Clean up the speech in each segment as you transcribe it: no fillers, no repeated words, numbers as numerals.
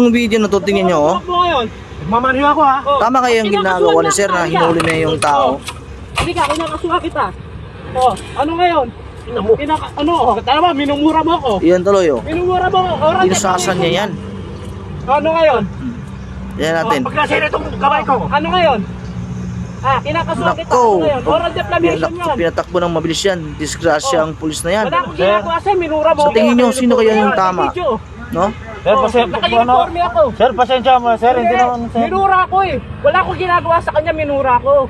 Yung video na to, tingnan nyo, oh. Mamaniho ako ha. Tama kayo yung ginagawa ni sir na hinuli na yung tao. Hindi ka, kinakasuha kita. Oh, ano ngayon? Tama, minumura mo ako. Yan tuloy, oh. Minumura mo ako. Inusasan niya yan. Ano ngayon? Yan natin. Pag nasira itong kamay ko. Ano ngayon? Kinakasuha kita. Nako. Ano ngayon? Oral defamation yan. Pinatakbo ng mabilis yan. Disgrasya ang pulis na yan. Wala akong ginagawa sa'yo, minura mo. Sa tingin nyo, sino kaya yung tama? No? Sir, Naka-uniforme ako. Sir, pasensya mo, sir. Hindi naman, sir. Minura ko eh. Wala akong ginagawa sa kanya, minura ko.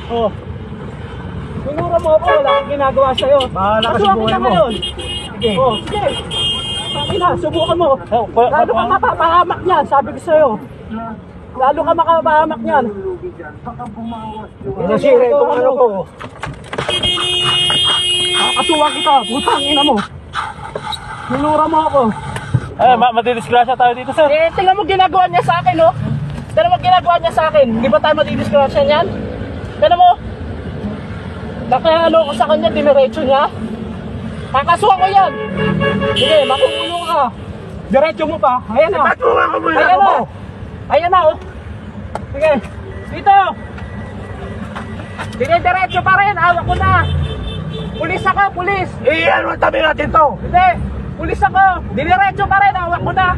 Oh. Minura mo ako, wala akong ginagawa sa'yo. Bahala ka sa Kasuha buhay kita mo. ngayon. Oh, sige. Sabi na, subukan mo. Lalo ka mapapahamak niyan, sabi ko sa'yo. Lalo ka makapahamak niyan. Nasira itong ano ko. Kakasuha kita, putang ina mo. Minura mo ako. Madidisgrasya tayo dito, sir. Tingnan mo ginagawa niya sa akin, oh. Tingnan mo ginagawa niya sa akin. Di ba tayo madidisgrasya niyan? Tingnan mo. Nakahalo ko sa kanya, diniretso niya. Kakasuha ko yan. Sige, makukulong ka. Diretso mo pa. Ayan na. Ayan na. Ayan na, oh. Sige. Dito. Diretso pa rin. Hawak ko na. Pulis ako, pulis. Iyan mo tabi natin to. Hindi. Pulis ako. Diretso pa rin. Hawak ko na.